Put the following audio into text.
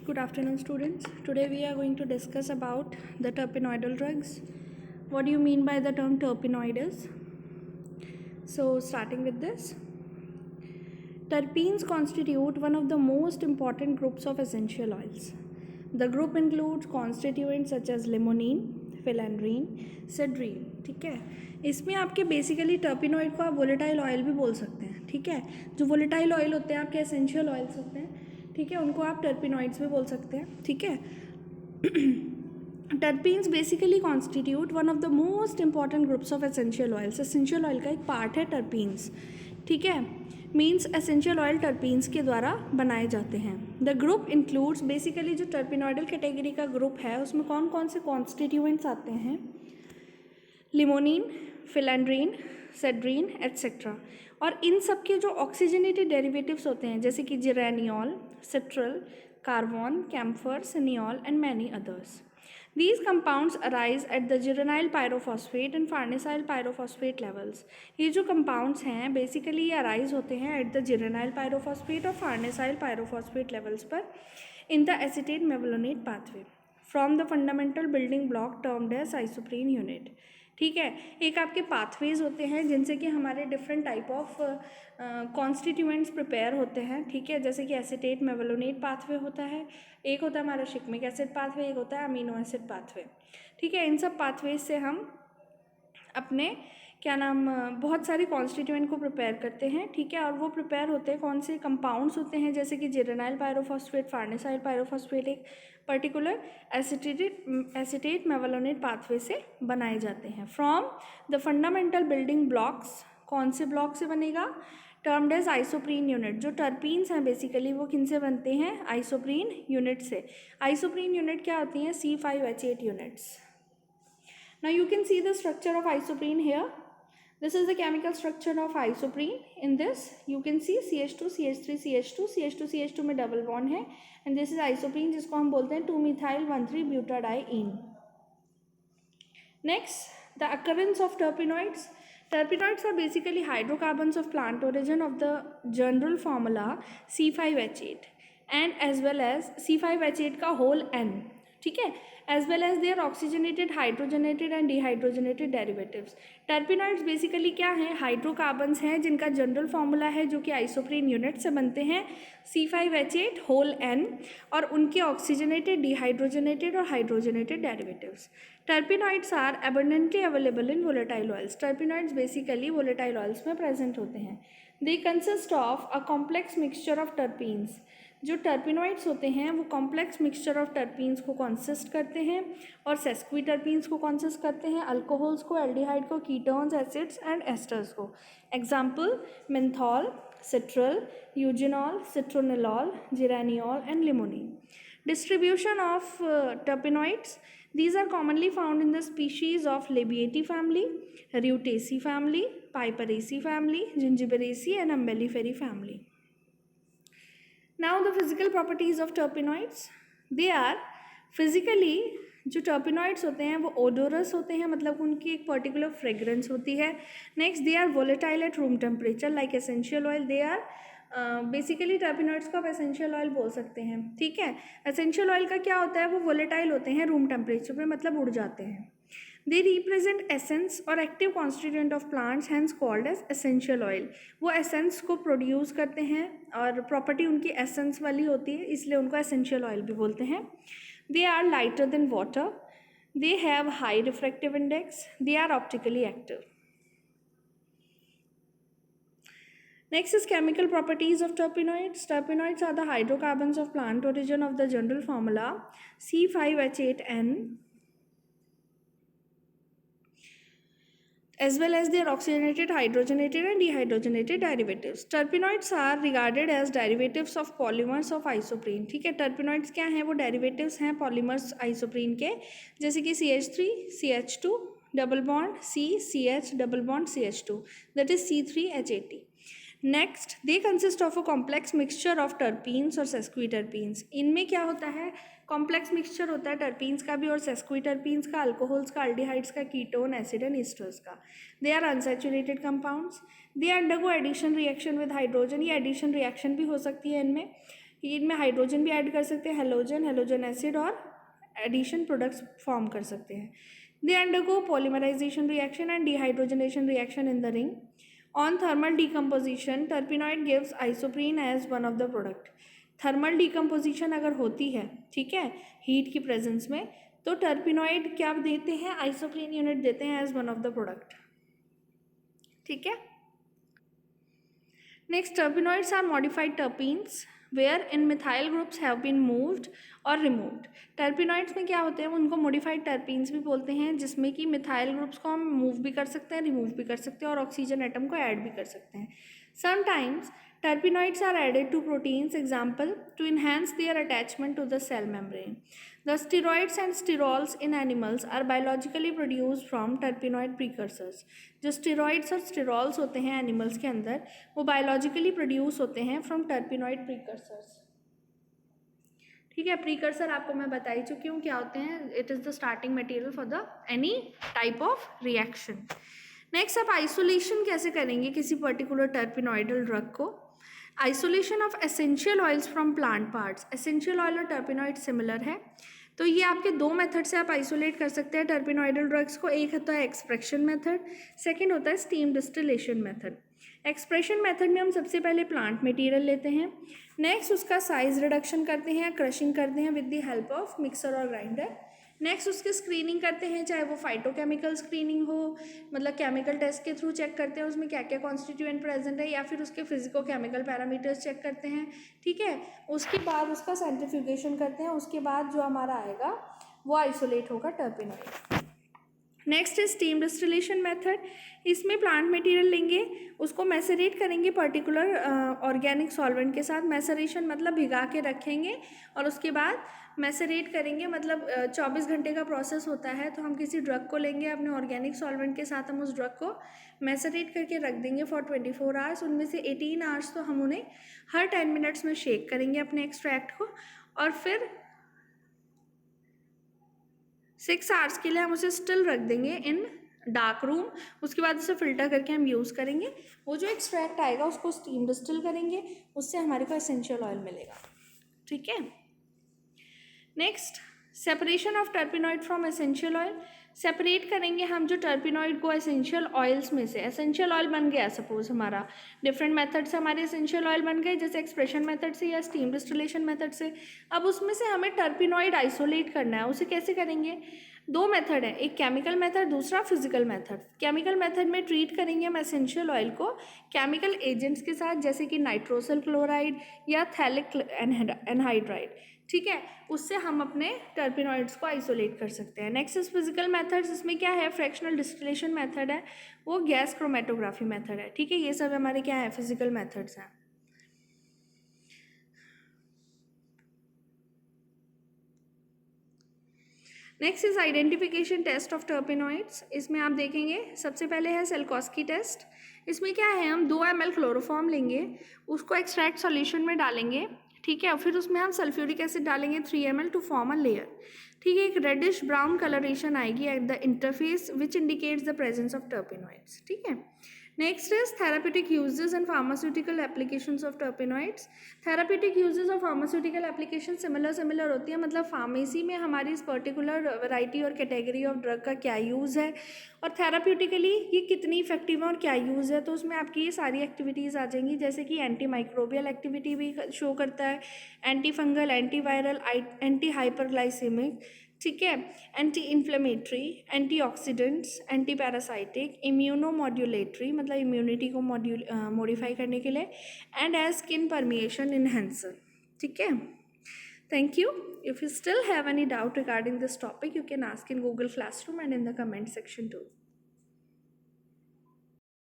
Good afternoon, students. Today we are going to discuss about the terpenoidal drugs. What do you mean by the term terpenoids? So, starting with this, terpenes constitute one of the most important groups of essential oils. The group includes constituents such as limonene, philandrine, cedrine. ठीक है, इसमें आपके basically terpenoid को आप volatile oil भी बोल सकते हैं. ठीक है, जो वोलेटाइल ऑयल होते हैं आपके एसेंशियल ऑयल्स होते हैं. ठीक है, उनको आप टर्पिनॉइड्स भी बोल सकते हैं. ठीक है, terpenes basically constitute one of the most important groups of essential oils. Essential oil का एक पार्ट है टर्पीन्स. ठीक है, मीन्स एसेंशियल ऑयल टर्पीन्स के द्वारा बनाए जाते हैं. द ग्रुप इंक्लूड्स बेसिकली जो टर्पिनॉइडल कैटेगरी का ग्रुप है उसमें कौन कौन से कॉन्स्टिट्यूएंट्स आते हैं? Limonene, phellandrene, cedrene etcetera. और इन सब के जो ऑक्सीजनेटेड डेरिवेटिव्स होते हैं जैसे कि geraniol, citral, carbon, camphor, cineole and many others. These compounds arise at the geranyl pyrophosphate and farnesyl pyrophosphate levels. ये जो compounds हैं basically ये arise होते हैं at the geranyl pyrophosphate और farnesyl pyrophosphate levels पर in the acetate mevalonate pathway from the fundamental building block termed as isoprene unit. ठीक है, एक आपके पाथवेज होते हैं जिनसे कि हमारे different type of constituents prepare होते हैं. ठीक है, जैसे कि एसिटेट मेवलोनेट पाथवे होता है, एक होता है हमारा शिकमिक एसिड पाथवे, एक होता है अमीनो एसिड पाथवे. ठीक है, इन सब पाथवेज से हम अपने बहुत सारे कॉन्स्टिट्यूएंट को प्रिपेयर करते हैं. ठीक है, और वो प्रिपेयर होते हैं कौन से कंपाउंड्स होते हैं जैसे कि जिरेनाइल पायरोफॉस्फेट, फार्नेसाइल पायरोफॉस्फेट एक पर्टिकुलर एसिटेट मेवलोनेट पाथवे से बनाए जाते हैं. From the fundamental building blocks, कौन से ब्लॉक से बनेगा? Termed as isoprene unit. जो टर्पीन्स हैं बेसिकली वो किन से बनते हैं? आइसोप्रीन यूनिट से. आइसोप्रीन यूनिट क्या होती हैं? C5H8 units. Now you can see the structure of isoprene here. This is the chemical structure of isoprene. In this you can see CH2 CH3 CH2 CH2 CH2 में double bond है and this is isoprene जिसको हम बोलते हैं 2-methyl-1,3-butadiene. Next, the occurrence of terpenoids. Terpenoids are basically hydrocarbons of plant origin of the general formula C5H8 and as well as C5H8 का whole N. ठीक है, as well as there oxygenated, hydrogenated and dehydrogenated derivatives. Terpenoids basically क्या हैं? Hydrocarbons हैं जिनका general formula है जो कि आइसोप्रीन यूनिट से बनते हैं C5H8 होल N और उनके ऑक्सीजनेटेड, डिहाइड्रोजनेटेड और hydrogenated derivatives. Terpenoids are abundantly available in volatile oils. Terpenoids basically volatile oils में प्रेजेंट होते हैं. They consist of a complex mixture of terpenes. जो टर्पिनॉइड्स होते हैं वो कॉम्प्लेक्स मिक्सचर ऑफ टर्पीन्स को कॉन्सिस्ट करते हैं और सेस्क्वी टर्पीन्स को कॉन्सिस्ट करते हैं, अल्कोहल्स को, एल्डिहाइड को, कीटोन्स, एसिड्स एंड एस्टर्स को. Example menthol, citral, eugenol, citronellol, geraniol and limonene. Distribution of terpenoids. These are commonly found in the species of Labiataceae family, Rutaceae family, Piperaceae family, Gingiberaceae and Umbelliferae family. Now the physical properties of terpenoids. They are physically, जो terpenoids होते हैं वो ओडोरस होते हैं, मतलब उनकी एक particular fragrance होती है. Next, they are volatile at room temperature like essential oil. They are basically terpenoids को आप एसेंशियल ऑयल बोल सकते हैं. ठीक है, एसेंशियल ऑयल का क्या होता है? वो वोलेटाइल होते हैं रूम टेम्परेचर पे, मतलब उड़ जाते हैं. दे रिप्रेजेंट एसेंस और active constituent of plants, hence called as essential oil. वो एसेंस को प्रोड्यूस करते हैं और प्रॉपर्टी उनकी एसेंस वाली होती है, इसलिए उनको एसेंशियल ऑयल भी बोलते हैं. They are lighter than water. They have high refractive index. They are optically active. Next is chemical properties of terpenoids. Terpenoids are the hydrocarbons of plant origin of the general formula C5H8N as well as their oxygenated, hydrogenated and dehydrogenated derivatives. Terpenoids are regarded as derivatives of polymers of isoprene. ठीक है, terpenoids क्या हैं? वो derivatives हैं polymers isoprene के, जैसे कि CH3 CH2 double bond C CH double bond CH2 that is C3H8. Next, they consist of a complex mixture of terpenes और सेस्क्वीटर्पीन्स. इनमें क्या होता है? कॉम्प्लेक्स मिक्सचर होता है टर्पीन्स का भी और सेस्क्वीटर्पीन्स का, अल्कोहल्स का, एल्डिहाइड्स का, कीटोन, एसिड एंड एस्टर्स का. They are unsaturated compounds. They undergo addition reaction with hydrogen. ये एडिशन रिएक्शन भी हो सकती है इनमें. हीट में हाइड्रोजन भी ऐड कर सकते हैं, हेलोजन, हेलोजन एसिड और एडिशन प्रोडक्ट्स फॉर्म कर सकते हैं. They undergo polymerization reaction and dehydrogenation reaction in the ring. On thermal decomposition terpenoid gives isoprene as one of the product. Thermal decomposition अगर होती है, ठीक है, हीट की प्रेजेंस में, तो टर्पिनॉइड क्या देते हैं, आइसोप्रीन यूनिट देते हैं as one of the product. ठीक है. Next, terpenoids are modified terpenes wherein methyl groups have been moved और रिमूव्ड. टर्पिनॉइड्स में क्या होते हैं, उनको मॉडिफाइड टर्पीन्स भी बोलते हैं, जिसमें कि मिथाइल ग्रुप्स को हम मूव भी कर सकते हैं, रिमूव भी कर सकते हैं और ऑक्सीजन एटम को ऐड भी कर सकते हैं. Sometimes terpenoids are added to proteins, example, to enhance their attachment to the cell membrane. The steroids and sterols in animals are biologically produced from terpenoid precursors. जो steroids और sterols होते हैं animals के अंदर, वो biologically produce होते हैं from terpenoid precursors. ठीक है, प्रीकर्सर आपको मैं बता ही चुकी हूँ क्या होते हैं. It is the starting material for the any type of reaction. Next, आप आइसोलेशन कैसे करेंगे किसी पर्टिकुलर टर्पिनॉइडल ड्रग को. Isolation of essential oils from plant parts. Essential oil और टर्पिनॉइड सिमिलर है, तो ये आपके दो मेथड से आप आइसोलेट कर सकते हैं टर्पिनॉइडल ड्रग्स को. एक होता है एक्सप्रेशन मेथड, सेकंड होता है steam distillation method. Expression method में हम सबसे पहले प्लांट मटेरियल लेते हैं, नेक्स्ट उसका साइज रिडक्शन करते हैं, क्रशिंग करते हैं with the help of mixer और ग्राइंडर. नेक्स्ट उसकी स्क्रीनिंग करते हैं, चाहे वो फाइटोकेमिकल स्क्रीनिंग हो, मतलब केमिकल टेस्ट के थ्रू चेक करते हैं उसमें क्या क्या कॉन्स्टिट्यूएंट प्रेजेंट है, या फिर उसके फिजिको केमिकल पैरामीटर्स चेक करते हैं. ठीक है, उसके बाद उसका सेंट्रीफ्यूगेशन करते हैं, उसके बाद जो हमारा आएगा वो आइसोलेट होगा terpenoid. Next is steam distillation method. इसमें प्लांट मटेरियल लेंगे, उसको मैसरेट करेंगे पर्टिकुलर ऑर्गेनिक सॉल्वेंट के साथ. मैसरेशन मतलब भिगा के रखेंगे और उसके बाद मैसरेट करेंगे, मतलब 24 घंटे का प्रोसेस होता है. तो हम किसी ड्रग को लेंगे, अपने ऑर्गेनिक सॉल्वेंट के साथ हम उस ड्रग को मैसरेट करके रख देंगे फॉर 24 आवर्स. उनमें से 18 आवर्स तो हम उन्हें हर 10 मिनट्स में शेक करेंगे अपने एक्सट्रैक्ट को, और फिर 6 आवर्स के लिए हम उसे स्टिल रख देंगे इन डार्क रूम. उसके बाद उसे फिल्टर करके हम यूज़ करेंगे. वो जो एक्सट्रैक्ट आएगा उसको स्टीम डिस्टिल करेंगे, उससे हमारे को एसेंशियल ऑयल मिलेगा. ठीक है. Next, separation of terpenoid from essential oil. Separate करेंगे हम जो टर्पिनॉइड को एसेंशियल ऑयल्स में से. एसेंशियल ऑयल बन गया सपोज हमारा, डिफरेंट मेथड से हमारे एसेंशियल ऑयल बन गए, जैसे एक्सप्रेशन मेथड से या स्टीम डिस्टिलेशन मेथड से. अब उसमें से हमें टर्पिनॉइड आइसोलेट करना है. उसे कैसे करेंगे, दो मेथड है, एक केमिकल मेथड, दूसरा फिजिकल मेथड. केमिकल मेथड में ट्रीट करेंगे हम एसेंशियल ऑयल को केमिकल एजेंट्स के साथ, जैसे कि नाइट्रोसल क्लोराइड या थैलिक एनहाइड्राइड. ठीक है, उससे हम अपने टर्पिनॉइड्स को आइसोलेट कर सकते हैं. Next is physical methods. इसमें क्या है, फ्रैक्शनल डिस्टिलेशन मेथड है, वो गैस क्रोमेटोग्राफी मेथड है. ठीक है, ये सब हमारे क्या है, फिजिकल मेथड्स हैं. Next is identification test of terpenoids. इसमें आप देखेंगे सबसे पहले है सेल्कोस्की टेस्ट. इसमें क्या है, हम 2 ml क्लोरोफॉर्म लेंगे, उसको एक्सट्रैक्ट सॉल्यूशन में डालेंगे. ठीक है, और फिर उसमें हम सल्फ्यूरिक एसिड डालेंगे 3 ml to form a layer. ठीक है, एक रेडिश ब्राउन कलरेशन आएगी at the interface which indicates the presence of terpenoids. ठीक है. Next is therapeutic uses and pharmaceutical applications of terpenoids. Therapeutic uses और फार्मास्यूटिकल एप्लीकेशन सिमिलर होती है, मतलब फार्मेसी में हमारी इस पर्टिकुलर वैरायटी और कैटेगरी ऑफ ड्रग का क्या यूज़ है, और थेराप्यूटिकली ये कितनी इफेक्टिव है और क्या यूज़ है. तो उसमें आपकी ये सारी एक्टिविटीज़ आ जाएंगी, जैसे कि एंटी माइक्रोबियल एक्टिविटी भी शो करता है, antifungal, antiviral, antihyperglycaemic. ठीक है, anti inflammatory, antioxidants, antiparasitic, immunomodulatory, मतलब इम्यूनिटी को मॉडिफाई करने के लिए, and as skin permeation enhancer. ठीक है. Thank you. If you still have any doubt regarding this topic, you can ask in Google Classroom and in the comment section too.